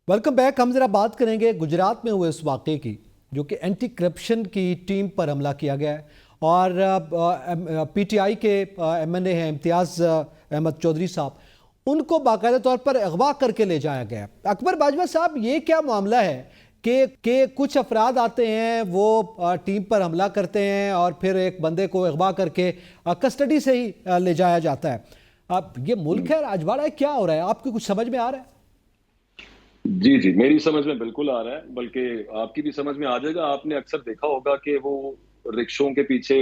Welcome back. ہم ذرا بات کریں گے گجرات میں ہوئے اس واقعے کی جو کہ اینٹی کرپشن کی ٹیم پر حملہ کیا گیا ہے اور پی ٹی آئی کے ایم این اے ہیں امتیاز احمد چودھری صاحب، ان کو باقاعدہ طور پر اغوا کر کے لے جایا گیا. اکبر باجوہ صاحب، یہ کیا معاملہ ہے کہ کچھ افراد آتے ہیں، وہ ٹیم پر حملہ کرتے ہیں اور پھر ایک بندے کو اغوا کر کے کسٹڈی سے ہی لے جایا جاتا ہے؟ اب یہ ملک ہے، راجواڑہ ہے، کیا ہو رہا ہے؟ آپ کو کچھ سمجھ میں آ رہا ہے؟ جی میری سمجھ میں بالکل آ رہا ہے، بلکہ آپ کی بھی سمجھ میں آ جائے گا. آپ نے اکثر دیکھا ہوگا کہ وہ رکشوں کے پیچھے،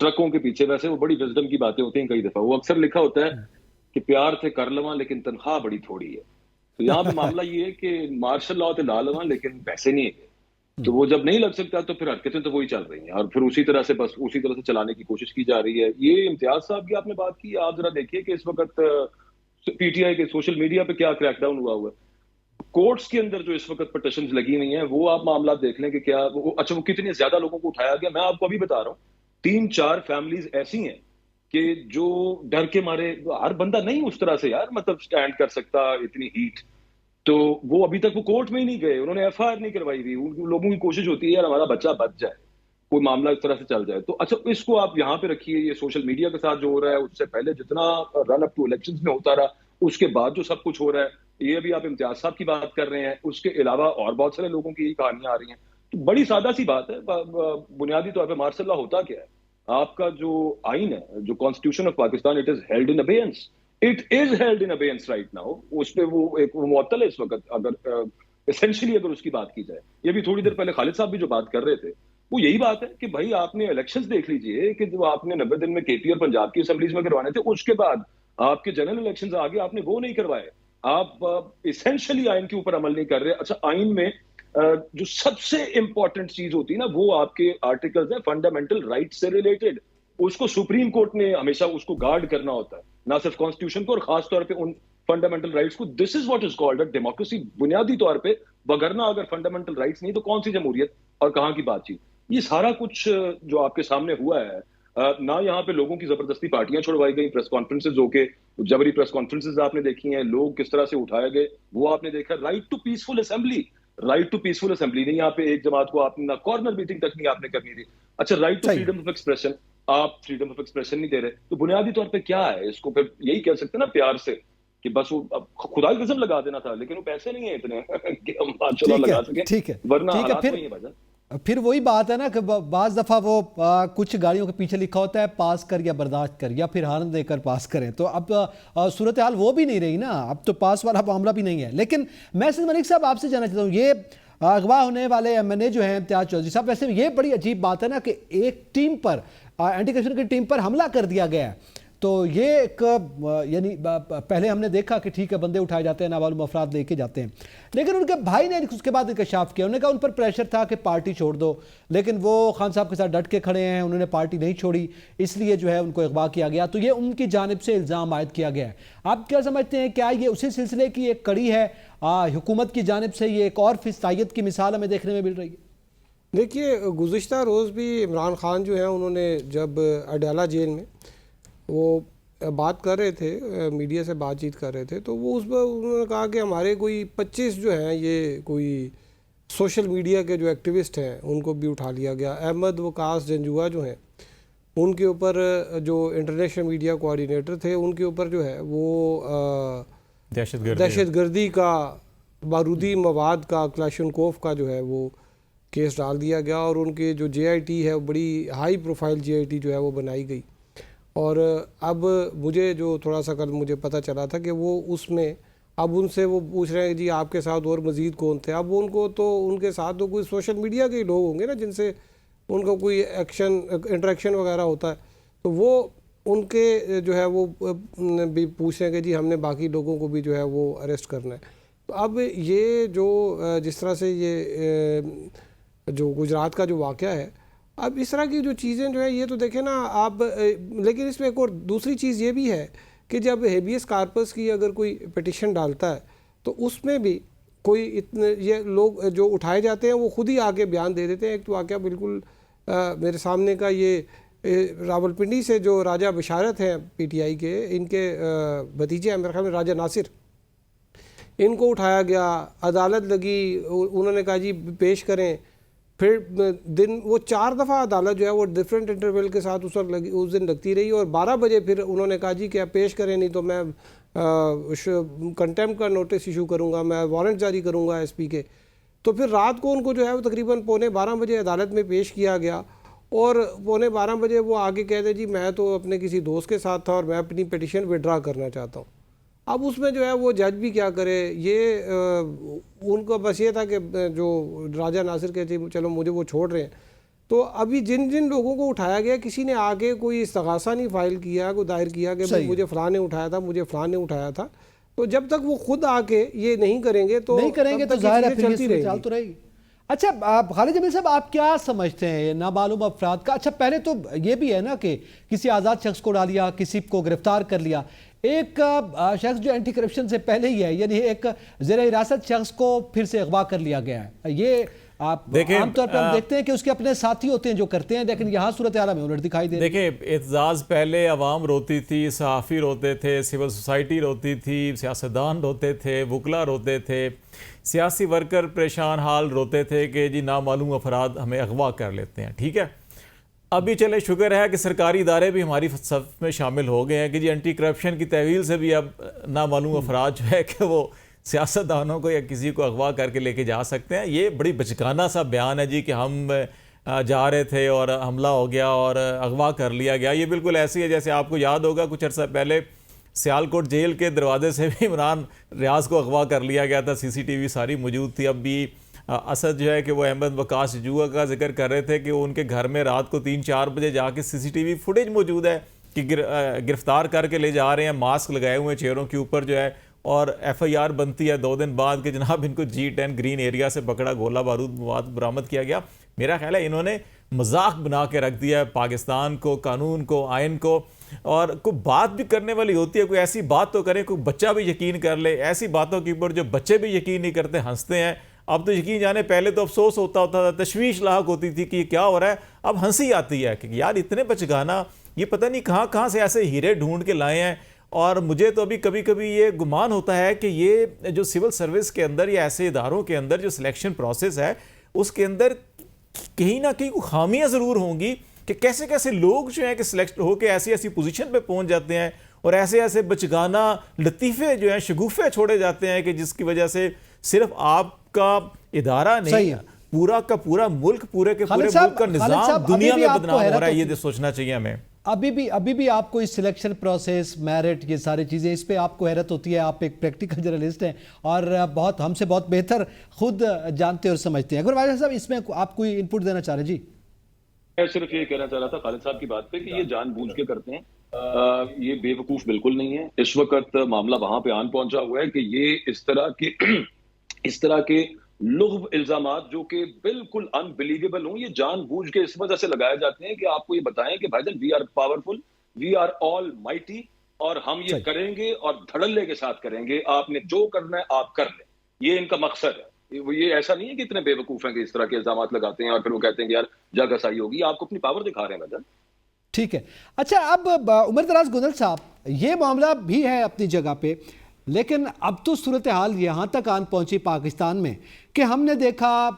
ٹرکوں کے پیچھے، ویسے وہ بڑی وزڈم کی باتیں ہوتی ہیں. کئی دفعہ وہ اکثر لکھا ہوتا ہے کہ پیار سے کر لواں لیکن تنخواہ بڑی تھوڑی ہے. تو یہاں پہ معاملہ یہ ہے کہ مارشل لاء تے لا لواں لیکن پیسے نہیں ہے. تو وہ جب نہیں لگ سکتا تو پھر حرکتیں تو وہی چل رہی ہیں اور پھر اسی طرح سے چلانے کی کوشش کی جا رہی ہے. یہ امتیاز صاحب کی آپ نے بات کی، آپ ذرا دیکھیے کہ اس وقت پی ٹی آئی کے سوشل میڈیا پہ کیا کریک ڈاؤن ہوا ہے. کورٹس کے اندر جو اس وقت پٹیشنز لگی ہوئی ہیں، وہ آپ معاملات دیکھ لیں کہ کیا وہ کتنے زیادہ لوگوں کو اٹھایا گیا. میں آپ کو ابھی بتا رہا ہوں 3-4 فیملیز ایسی ہیں کہ جو ڈر کے مارے، ہر بندہ نہیں اس طرح سے یار مطلب سٹینڈ کر سکتا اتنی ہیٹ، تو وہ ابھی تک وہ کورٹ میں ہی نہیں گئے، انہوں نے ایف آئی آر نہیں کروائی ہوئی. ان لوگوں کی کوشش ہوتی ہے یار ہمارا بچہ بچ جائے، کوئی معاملہ اس طرح سے چل جائے. تو اچھا اس کو آپ یہاں پہ رکھیے. یہ سوشل میڈیا کے ساتھ جو ہو رہا ہے، اس سے پہلے جتنا رن اپ ٹو الیکشنز میں ہوتا رہا، اس کے بعد جو سب کچھ ہو رہا ہے، یہ ابھی آپ امتیاز صاحب کی بات کر رہے ہیں، اس کے علاوہ اور بہت سارے لوگوں کی کہانیاں آ رہی ہیں. تو بڑی سادہ سی بات ہے. بنیادی طور پہ مارشل لاء ہوتا کیا ہے؟ آپ کا جو آئین ہے، جو constitution of Pakistan, it is held in abeyance. It is held in abeyance right now. اس پہ وہ ایک معطل ہے اس وقت. اگر اسینشلی اگر اس کی بات کی جائے، یہ بھی تھوڑی دیر پہلے خالد صاحب بھی جو بات کر رہے تھے، وہ یہی بات ہے کہ بھائی آپ نے الیکشنز دیکھ لیجئے کہ جو آپ نے 90 دن میں کے پی اور پنجاب کی اسمبلیز میں کروانے تھے، اس کے بعد آپ کے جنرل الیکشنز آگے آپ نے وہ نہیں کروائے. آپ اسینشلی آئین کے اوپر عمل نہیں کر رہے. اچھا، آئین میں جو سب سے امپورٹنٹ چیز ہوتی ہے نا، وہ آپ کے آرٹیکلز ہیں فنڈامنٹل رائٹ سے ریلیٹڈ. اس کو سپریم کورٹ نے ہمیشہ اس کو گارڈ کرنا ہوتا ہے، نہ صرف کانسٹیٹیوشن کو اور خاص طور پہ ان فنڈامنٹل رائٹس کو. This is what is called democracy بنیادی طور پہ. وگرنہ اگر فنڈامنٹل رائٹس نہیں تو کون سی جمہوریت اور کہاں کی بات چیت. یہ سارا کچھ جو آپ کے سامنے ہوا ہے، نہ یہاں پہ لوگوں کی زبردستی پارٹیاں چھوڑوائی گئی، پریس کانفرنسز ہو کے جبری پریس کانفرنسز آپ نے دیکھی ہیں، لوگ کس طرح سے اٹھائے گئے وہ آپ نے دیکھا. Right to peaceful assembly, right to peaceful assembly نہیں. یہاں پہ ایک جماعت کو آپ نے نہ کارنر میٹنگ تک نہیں آپ نے کرنی تھی. اچھا، رائٹ ٹو صحیح. فریڈم آف ایکسپریشن، آپ فریڈم آف ایکسپریشن نہیں دے رہے. تو بنیادی طور پہ کیا ہے اس کو؟ پھر یہی کہہ سکتے ہیں نا پیار سے کہ بس وہ خدا کی قسم لگا دینا تھا، لیکن وہ پیسے نہیں ہیں اتنے کہ ہم ماشاء اللہ ٹھیک ہے، لگا سکیں، ٹھیک ہے، ورنہ ٹھیک ہے. حالات وہی ہیں بھائی جان. پھر وہی بات ہے نا کہ بعض دفعہ وہ کچھ گاڑیوں کے پیچھے لکھا ہوتا ہے پاس کر یا برداشت کر، یا پھر ہارن دے کر پاس کریں. تو اب صورتحال وہ بھی نہیں رہی نا، اب تو پاس والا معاملہ بھی نہیں ہے. لیکن میں سید ملک صاحب آپ سے جاننا چاہتا ہوں، یہ اغوا ہونے والے ایم این اے جو ہیں امتیاز چودھری صاحب، ویسے یہ بڑی عجیب بات ہے نا کہ ایک ٹیم پر، اینٹی کرپشن کی ٹیم پر حملہ کر دیا گیا ہے. تو یہ ایک یعنی پہلے ہم نے دیکھا کہ ٹھیک ہے بندے اٹھائے جاتے ہیں، نامعلوم افراد لے کے جاتے ہیں، لیکن ان کے بھائی نے اس کے بعد انکشاف کیا. انہوں نے کہا ان پر پریشر تھا کہ پارٹی چھوڑ دو، لیکن وہ خان صاحب کے ساتھ ڈٹ کے کھڑے ہیں، انہوں نے پارٹی نہیں چھوڑی، اس لیے جو ہے ان کو اغوا کیا گیا. تو یہ ان کی جانب سے الزام عائد کیا گیا ہے. آپ کیا سمجھتے ہیں، کیا یہ اسی سلسلے کی ایک کڑی ہے؟ حکومت کی جانب سے یہ ایک اور فسادیت کی مثال ہمیں دیکھنے میں مل رہی ہے؟ دیکھیے، گزشتہ روز بھی عمران خان جو ہیں انہوں نے جب اڈیالہ جیل میں وہ بات کر رہے تھے، میڈیا سے بات چیت کر رہے تھے، تو وہ اس پر انہوں نے کہا کہ ہمارے کوئی 25 جو ہیں یہ کوئی سوشل میڈیا کے جو ایکٹیوسٹ ہیں ان کو بھی اٹھا لیا گیا. احمد وقاص جنجوعہ جو ہیں ان کے اوپر، جو انٹرنیشنل میڈیا کوآرڈینیٹر تھے، ان کے اوپر جو ہے وہ دہشت گردی کا، بارودی مواد کا، کلاشنکوف کا جو ہے وہ کیس ڈال دیا گیا، اور ان کے جو جے آئی ٹی ہے، بڑی high profile J I T جو ہے وہ بنائی گئی. اور اب مجھے جو تھوڑا سا کل مجھے پتہ چلا تھا کہ وہ اس میں اب ان سے وہ پوچھ رہے ہیں جی آپ کے ساتھ اور مزید کون تھے. اب ان کو تو ان کے ساتھ تو کوئی سوشل میڈیا کے لوگ ہوں گے نا جن سے ان کا کوئی انٹریکشن وغیرہ ہوتا ہے، تو وہ ان کے جو ہے وہ بھی پوچھ رہے ہیں کہ جی ہم نے باقی لوگوں کو بھی جو ہے وہ اریسٹ کرنا ہے. تو اب یہ جو جس طرح سے یہ جو گجرات کا جو واقعہ ہے، اب اس طرح کی جو چیزیں جو ہیں یہ تو دیکھیں نا آپ. لیکن اس میں ایک اور دوسری چیز یہ بھی ہے کہ جب ہیبیس کارپس کی اگر کوئی پٹیشن ڈالتا ہے تو اس میں بھی کوئی اتنے یہ لوگ جو اٹھائے جاتے ہیں وہ خود ہی آگے بیان دے دیتے ہیں. ایک تو واقعہ بالکل میرے سامنے کا، یہ راولپنڈی سے جو راجہ بشارت ہیں پی ٹی آئی کے، ان کے بھتیجے ہیں میرے خیال میں راجہ ناصر، ان کو اٹھایا گیا, عدالت لگی, انہوں نے کہا جی پیش کریں, پھر دن وہ 4 دفعہ عدالت جو ہے وہ ڈیفرنٹ انٹرول کے ساتھ اس دن لگتی رہی, اور 12 بجے پھر انہوں نے کہا جی کہ آپ پیش کریں, نہیں تو میں کنٹیمپٹ کا نوٹس ایشو کروں گا, میں وارنٹ جاری کروں گا ایس پی کے. تو پھر رات کو ان کو جو ہے وہ تقریباً 11:45 بجے عدالت میں پیش کیا گیا, اور 11:45 بجے وہ آگے کہتے جی میں تو اپنے کسی دوست کے ساتھ تھا اور میں اپنی پٹیشن وڈرا کرنا چاہتا ہوں. اب اس میں جو ہے وہ جج بھی کیا کرے, یہ ان کو بس یہ تھا کہ جو راجہ ناصر کہتے چلو مجھے وہ چھوڑ رہے ہیں. تو ابھی جن لوگوں کو اٹھایا گیا کسی نے آگے کوئی استغاثہ نہیں فائل کیا, کوئی دائر کیا کہ مجھے فلاں نے اٹھایا تھا, مجھے فلاں نے اٹھایا تھا. تو جب تک وہ خود آ کے یہ نہیں کریں گے تو ظاہر ہے پھر یہ صورتحال تو رہے گی. اچھا خالد جمیل صاحب, آپ کیا سمجھتے ہیں نامعلوم افراد کا؟ اچھا پہلے تو یہ بھی ہے نا کہ کسی آزاد شخص کو ڈال لیا, کسی کو گرفتار کر لیا, ایک شخص جو اینٹی کرپشن سے پہلے ہی ہے, یعنی ایک زیر حراست شخص کو پھر سے اغوا کر لیا گیا ہے. یہ عام طور پہ ہم دیکھتے ہیں کہ اس کے اپنے ساتھی ہوتے ہیں جو کرتے ہیں, لیکن یہاں صورتحال ہمیں الٹ دکھائی دے. دیکھیں اعتزاز پہلے عوام روتی تھی, صحافی روتے تھے, سول سوسائٹی روتی تھی, سیاستدان روتے تھے, وکلا روتے تھے, سیاسی ورکر پریشان حال روتے تھے کہ جی نامعلوم افراد ہمیں اغوا کر لیتے ہیں. ٹھیک ہے, ابھی چلے شکر ہے کہ سرکاری ادارے بھی ہماری صف میں شامل ہو گئے ہیں کہ جی اینٹی کرپشن کی تحویل سے بھی اب نامعلوم افراد جو ہے کہ وہ سیاستدانوں کو یا کسی کو اغوا کر کے لے کے جا سکتے ہیں. یہ بڑی بچکانہ سا بیان ہے جی کہ ہم جا رہے تھے اور حملہ ہو گیا اور اغوا کر لیا گیا. یہ بالکل ایسی ہے جیسے آپ کو یاد ہوگا کچھ عرصہ پہلے سیالکوٹ جیل کے دروازے سے بھی عمران ریاض کو اغوا کر لیا گیا تھا, سی سی ٹی وی ساری موجود تھی. اب بھی اسد جو ہے کہ وہ احمد وقاص جوا کا ذکر کر رہے تھے کہ ان کے گھر میں رات کو 3-4 بجے جا کے سی سی ٹی وی فوٹیج موجود ہے کہ گرفتار کر کے لے جا رہے ہیں, ماسک لگائے ہوئے چہروں کے اوپر جو ہے, اور ایف آئی آر بنتی ہے 2 دن بعد کہ جناب ان کو G10 گرین ایریا سے پکڑا, گولہ بارود مواد برآمد کیا گیا. میرا خیال ہے انہوں نے مذاق بنا کے رکھ دیا ہے پاکستان کو, قانون کو, آئین کو. اور کوئی بات بھی کرنے والی ہوتی ہے, کوئی ایسی بات تو کریں کوئی بچہ بھی یقین کر لے. ایسی باتوں کے اوپر جو بچے بھی یقین نہیں کرتے ہنستے ہیں. اب تو یقین جانے پہلے تو افسوس ہوتا تھا, تشویش لاحق ہوتی تھی کہ یہ کیا ہو رہا ہے, اب ہنسی آتی ہے کہ یار اتنے بچگانا, یہ پتہ نہیں کہاں سے ایسے ہیرے ڈھونڈ کے لائے ہیں. اور مجھے تو ابھی کبھی کبھی یہ گمان ہوتا ہے کہ یہ جو سول سروس کے اندر یا ایسے اداروں کے اندر جو سلیکشن پروسیس ہے اس کے اندر کہیں نہ کہیں کوئی خامیاں ضرور ہوں گی کہ کیسے لوگ جو ہیں کہ سلیکٹ ہو کے ایسی پوزیشن پہ پہنچ جاتے ہیں اور ایسے بچگانہ لطیفے جو ہیں, شگوفے چھوڑے جاتے ہیں کہ جس کی وجہ سے صرف آپ کا ادارہ نہیں, پورا کا پورا ملک, پورے کے پورے ملک کا نظام دنیا میں بدنام ہو رہا ہے. یہ سوچنا چاہیے ہمیں. ابھی بھی آپ کو اس سلیکشن پروسیس, میرٹ, یہ ساری چیزیں اس پہ آپ کو حیرت ہوتی ہے. آپ ایک پریکٹیکل جرنلسٹ ہیں اور ہم سے بہت بہتر خود جانتے اور سمجھتے ہیں. اگر واجد صاحب اس میں آپ کوئی انپٹ دینا چاہ رہے ہیں؟ جی میں صرف یہ کہنا چاہ رہا تھا خالد صاحب کی بات پہ کہ یہ جان بوجھ کے کرتے ہیں, یہ بے وقوف بالکل نہیں ہے. اس وقت معاملہ وہاں پہ آن پہنچا ہوا ہے کہ یہ اس طرح کے لغو الزامات جو کہ بالکل انبلیویبل ہوں, یہ جان بوجھ کے اس وجہ سے لگائے جاتے ہیں کہ آپ کو یہ بتائیں کہ بھائی جان we are powerful, we are almighty, اور ہم یہ کریں گے اور دھڑلے کے ساتھ کریں گے, آپ نے جو کرنا ہے آپ کر لیں. یہ ان کا مقصد ہے. یہ ایسا نہیں ہے کہ اتنے بے وقوف ہیں کہ اس طرح کے الزامات لگاتے ہیں اور پھر وہ کہتے ہیں کہ یار جگہ سائی ہوگی. آپ کو اپنی پاور دکھا رہے ہیں بھائی جان. ٹھیک ہے. اچھا اب عمر دراز گندل صاحب, یہ معاملہ بھی ہے اپنی جگہ پہ, لیکن اب تو صورتحال یہاں تک آن پہنچی پاکستان میں کہ ہم نے دیکھا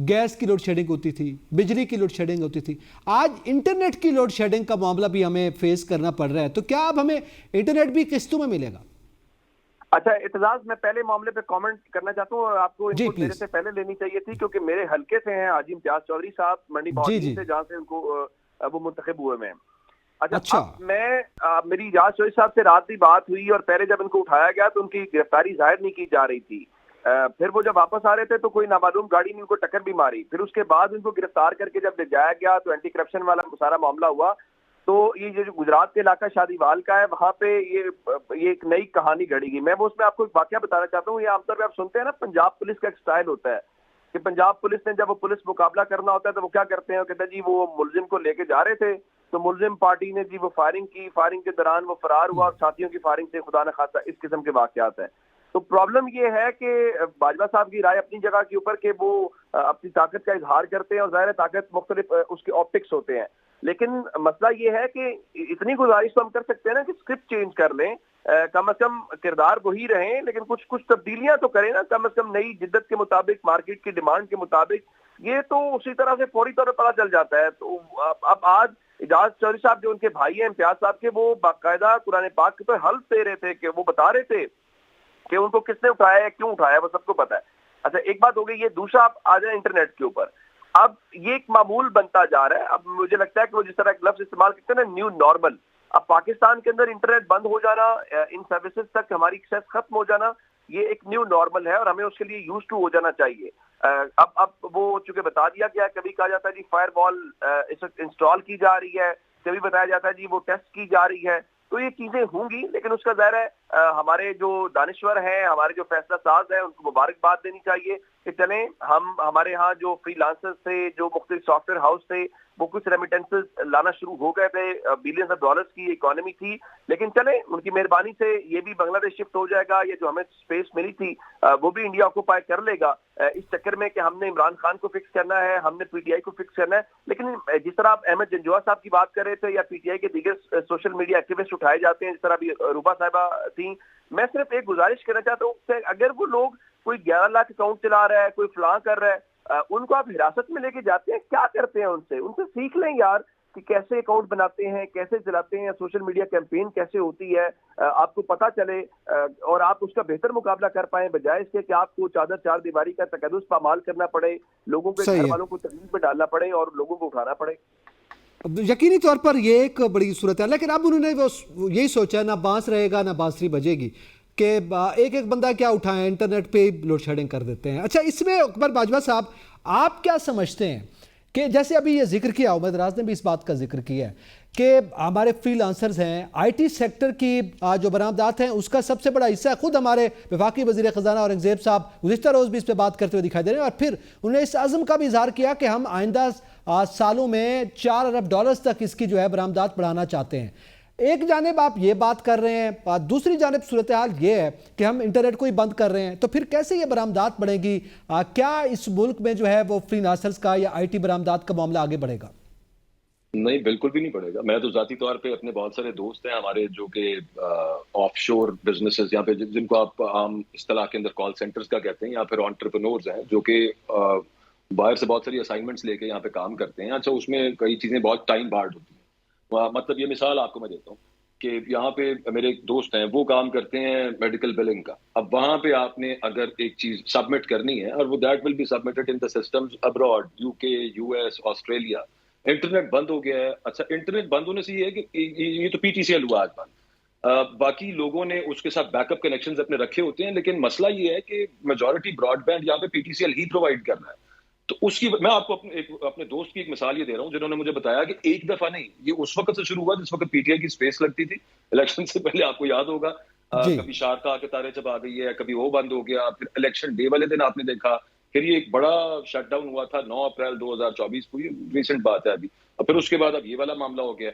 گیس کی لوڈ شیڈنگ ہوتی تھی, بجلی کی لوڈ شیڈنگ ہوتی تھی, آج انٹرنیٹ کی لوڈ شیڈنگ کا معاملہ بھی ہمیں فیس کرنا پڑ رہا ہے. تو کیا اب ہمیں انٹرنیٹ بھی قسطوں میں ملے گا؟ اچھا اعتزاز, میں پہلے معاملے پہ کامنٹ کرنا چاہتا ہوں. آپ کو ان کو میرے سے پہلے لینی چاہیے تھی کیونکہ میرے حلقے سے ہیں حاجی امتیاز چودھری صاحب منڈی بہاولپور سے, جہاں سے ان کو وہ منتخب ہوئے میں. اچھا میں میری امتیاز چودھری صاحب سے رات بھی بات ہوئی اور پہلے جب ان کو اٹھایا گیا تو ان کی گرفتاری ظاہر نہیں کی جا رہی تھی. پھر وہ جب واپس آ رہے تھے تو کوئی نامعلوم گاڑی نے ان کو ٹکر بھی ماری. پھر اس کے بعد ان کو گرفتار کر کے جب لے جایا گیا تو اینٹی کرپشن والا سارا معاملہ ہوا. تو یہ جو گجرات کے علاقہ شادی وال کا ہے, وہاں پہ یہ ایک نئی کہانی گھڑی گئی. میں وہ اس میں آپ کو ایک واقعہ بتانا چاہتا ہوں. یہ عام طور پہ آپ سنتے ہیں نا پنجاب پولیس کا ایک سٹائل ہوتا ہے کہ پنجاب پولیس نے جب وہ پولیس مقابلہ کرنا ہوتا ہے تو وہ کیا کرتے ہیں, وہ کہتے ہیں جی وہ ملزم کو لے کے جا رہے تھے تو ملزم پارٹی نے جی وہ فائرنگ کی, فائرنگ کے دوران وہ فرار ہوا اور ساتھیوں کی فائرنگ سے خدا نخواستہ اس قسم کے واقعات ہیں. تو پرابلم یہ ہے کہ باجوہ صاحب کی رائے اپنی جگہ کے اوپر کہ وہ اپنی طاقت کا اظہار کرتے ہیں اور ظاہر طاقت مختلف اس کے آپٹکس ہوتے ہیں, لیکن مسئلہ یہ ہے کہ اتنی گزارش تو ہم کر سکتے ہیں نا کہ اسکرپٹ چینج کر لیں، کم از کم کردار وہی رہیں لیکن کچھ تبدیلیاں تو کریں نا، کم از کم نئی جدت کے مطابق، مارکیٹ کی ڈیمانڈ کے مطابق۔ یہ تو اسی طرح سے فوری طور پر پتہ چل جاتا ہے۔ تو اب آج اعجاز چودھری صاحب جو ان کے بھائی ہیں امتیاز صاحب کے، وہ باقاعدہ قرآن پاک پہ حلف دے رہے تھے کہ وہ بتا رہے تھے کہ ان کو کس نے اٹھایا ہے، کیوں اٹھایا ہے، وہ سب کو پتا ہے۔ اچھا ایک بات ہو گئی یہ، دوسرا آپ آ جائیں انٹرنیٹ کے اوپر۔ اب یہ ایک معمول بنتا جا رہا ہے۔ اب مجھے لگتا ہے کہ وہ جس طرح ایک لفظ استعمال کرتے ہیں نا، نیو نارمل، اب پاکستان کے اندر انٹرنیٹ بند ہو جانا، ان سروسز تک ہماری ایکسیس ختم ہو جانا، یہ ایک نیو نارمل ہے اور ہمیں اس کے لیے یوز ٹو ہو جانا چاہیے۔ اب وہ چونکہ بتا دیا گیا، کبھی کہا جاتا ہے جی فائر وال اس وقت انسٹال کی جا رہی ہے، کبھی بتایا جاتا ہے جی وہ ٹیسٹ کی جا رہی ہے، تو یہ چیزیں ہوں گی، لیکن اس کا ظاہر ہے ہمارے جو دانشور ہیں، ہمارے جو فیصلہ ساز ہیں، ان کو مبارکباد دینی چاہیے کہ چلیں ہمارے ہاں جو فری لانسرز تھے، جو مختلف سافٹ ویئر ہاؤس تھے، وہ کچھ ریمیٹنسز لانا شروع ہو گئے تھے، بلینز آف ڈالرز کی اکانومی تھی، لیکن چلیں ان کی مہربانی سے یہ بھی بنگلہ دیش شفٹ ہو جائے گا، یہ جو ہمیں اسپیس ملی تھی وہ بھی انڈیا آکوپائی کر لے گا، اس چکر میں کہ ہم نے عمران خان کو فکس کرنا ہے، ہم نے پی ٹی آئی کو فکس کرنا ہے۔ لیکن جس طرح آپ احمد جنجوعہ صاحب کی بات کر رہے تھے یا پی ٹی آئی کے دیگر سوشل میڈیا ایکٹیوسٹ اٹھائے جاتے ہیں، جس طرح ابھی روبا صاحبہ تھیں، میں صرف ایک گزارش کرنا چاہتا ہوں کہ اگر وہ لوگ کوئی 11 لاکھ اکاؤنٹ چلا رہا ہے، کوئی فلاں کر رہا ہے، ان کو آپ حراست میں لے کے جاتے ہیں، کیا کرتے ہیں ان سے سیکھ لیں یار کہ کیسے اکاؤنٹ بناتے ہیں، کیسے چلاتے ہیں، سوشل میڈیا کیمپین کیسے ہوتی ہے، آپ کو پتہ چلے اور آپ اس کا بہتر مقابلہ کر پائیں، بجائے اس کے کہ آپ کو چار دیواری کا تقدس پامال کرنا پڑے، لوگوں کے گھر والوں کو تکلیف میں ڈالنا پڑے اور لوگوں کو اٹھانا پڑے۔ یقینی طور پر یہ ایک بڑی صورت ہے، لیکن اب انہوں نے یہی سوچا نہ بانس رہے گا نہ بانسری بجے گی کہ ایک بندہ کیا اٹھائیں، انٹرنیٹ پہ لوڈ شیڈنگ کر دیتے ہیں۔ اچھا اس میں اکبر باجوہ صاحب آپ کیا سمجھتے ہیں کہ جیسے ابھی یہ ذکر کیا، عمر دراز نے بھی اس بات کا ذکر کیا ہے کہ ہمارے فری لانسرز ہیں، آئی ٹی سیکٹر کی جو برآمدات ہیں اس کا سب سے بڑا حصہ ہے، خود ہمارے وفاقی وزیر خزانہ اورنگزیب صاحب گزشتہ روز بھی اس پہ بات کرتے ہوئے دکھائی دے رہے ہیں، اور پھر انہوں نے اس عزم کا بھی اظہار کیا کہ ہم آئندہ سالوں میں 4 ارب ڈالرز تک اس کی جو ہے برآمدات بڑھانا چاہتے ہیں۔ ایک جانب آپ یہ بات کر رہے ہیں، دوسری جانب صورتحال یہ ہے کہ ہم انٹرنیٹ کو ہی بند کر رہے ہیں، تو پھر کیسے یہ برآمدات بڑھیں گی؟ کیا اس ملک میں جو ہے وہ فری لانسرز کا یا آئی ٹی برآمدات کا معاملہ آگے بڑھے گا؟ نہیں، بالکل بھی نہیں پڑے گا۔ میں تو ذاتی طور پہ اپنے بہت سارے دوست ہیں ہمارے جو کہ آف شور بزنسز یہاں پہ جن کو آپ عام اصطلاح کے اندر کال سینٹرز کا کہتے ہیں یا پھر انٹرپرینورز ہیں جو کہ باہر سے بہت ساری اسائنمنٹس لے کے یہاں پہ کام کرتے ہیں۔ اچھا اس میں کئی چیزیں بہت ٹائم بارڈ ہوتی ہیں، مطلب یہ مثال آپ کو میں دیتا ہوں کہ یہاں پہ میرے ایک دوست ہیں، وہ کام کرتے ہیں میڈیکل بلنگ کا۔ اب وہاں پہ آپ نے اگر ایک چیز سبمٹ کرنی ہے اور وہ that will be submitted in the systems abroad, U K, U S, Australia, internet بند ہو گیا ہے۔ اچھا انٹرنیٹ بند ہونے سے یہ ہے کہ یہ تو پی ٹی سی ایل ہوا آج بند، باقی لوگوں نے اس کے ساتھ بیک اپ کنیکشنز اپنے رکھے ہوتے ہیں، لیکن مسئلہ یہ ہے کہ میجورٹی براڈ بینڈ یہاں پہ پی ٹی سی ایل ہی پرووائڈ کر رہا ہے۔ تو اس کی میں آپ کو اپنے دوست کی ایک مثال یہ دے رہا ہوں جنہوں نے مجھے بتایا کہ ایک دفعہ نہیں، یہ اس وقت سے شروع ہوا جس وقت پی ٹی آئی کی اسپیس لگتی تھی الیکشن سے پہلے، آپ کو یاد ہوگا کبھی شارکا آ کے تارے چبا گئی ہے، کبھی وہ بند ہو گیا، پھر الیکشن ڈے والے دن آپ نے دیکھا، پھر یہ ایک بڑا شٹ ڈاؤن ہوا تھا 9 اپریل 2024 کو، یہ ریسنٹ بات ہے ابھی، اور پھر اس کے بعد اب یہ والا معاملہ ہو گیا۔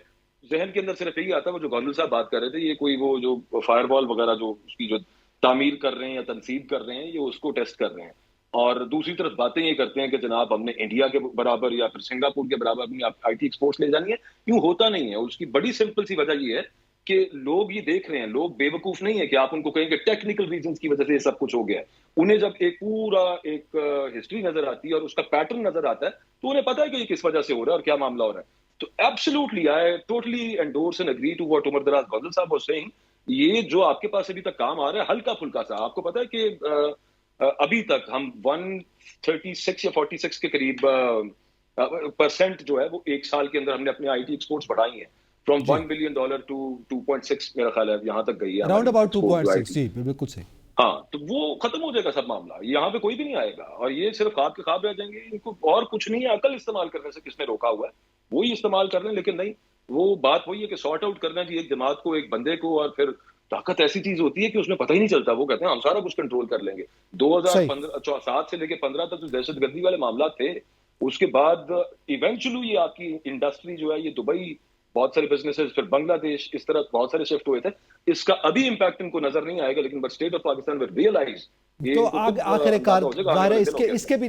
ذہن کے اندر صرف یہی آتا ہے، وہ جو گورنر صاحب بات کر رہے تھے، یہ کوئی وہ جو فائر وال وغیرہ جو اس کی جو تعمیر کر رہے ہیں یا تنصیب کر رہے ہیں، یہ اس کو ٹیسٹ کر رہے ہیں، اور دوسری طرف باتیں یہ کرتے ہیں کہ جناب ہم نے انڈیا کے برابر یا پھر سنگاپور کے برابر اپنی آئی ٹی ایکسپورٹس لے جانی ہے۔ یوں ہوتا نہیں ہے، اس کی بڑی سمپل سی وجہ یہ ہے کہ لوگ یہ دیکھ رہے ہیں، لوگ بے وقوف نہیں ہے کہ آپ ان کو کہیں کہ ٹیکنیکل ریزنز کی وجہ سے یہ سب کچھ ہو گیا ہے۔ انہیں جب ایک پورا ایک ہسٹری نظر آتی ہے اور اس کا پیٹرن نظر آتا ہے تو انہیں پتا ہے کہ یہ کس وجہ سے ہو رہا ہے اور کیا معاملہ ہو رہا ہے۔ تو absolutely I totally endorse and agree to what Umar Daraz Ghazal صاحب واز سیئنگ، یہ جو آپ کے پاس ابھی تک کام آ رہا ہے ہلکا پھلکا سا، آپ کو پتا ہے کہ ابھی تک ہم 136 یا 46 کے قریب پرسنٹ جو ہے وہ ایک سال کے اندر ہم نے اپنے آئی ٹی ایکسپورٹس بڑھائی ہیں، فرام $1 بلین ٹو 2.6 میرا خیال ہے یہاں تک گئی ہے، اراؤنڈ اباؤٹ 2.6۔ جی بالکل صحیح۔ ہاں، تو وہ ختم ہو جائے گا سب معاملہ، یہاں پہ کوئی بھی نہیں آئے گا، اور یہ صرف خواب کے خواب رہ جائیں گے، ان کو اور کچھ نہیں ہے۔ عقل استعمال کرنے سے کس نے روکا ہوا ہے؟ وہی استعمال کر لیں، لیکن نہیں، وہ بات وہی ہے کہ سارٹ آؤٹ کرنا کہ ایک جماعت کو، ایک بندے کو، اور پھر طاقت ایسی چیز ہوتی ہے کہ اس میں پتہ ہی نہیں چلتا، وہ کہتے ہیں ہم سارا کچھ کنٹرول کر لیں گے۔ 2007 سے لے کے 15 تک جو دہشت گردی والے معاملات تھے، اس کے بعد ایونچولی یہ آپ کی انڈسٹری جو ہے، یہ دبئی، بہت سارے بزنسز، پھر بنگلہ دیش، اس طرح بہت سارے شفٹ ہوئے تھے۔ اس کا ابھی امپیکٹ ان کو نظر نہیں آئے گا، لیکن but state of Pakistan will realise, تو آخر کار ظاہر ہے اس کے بھی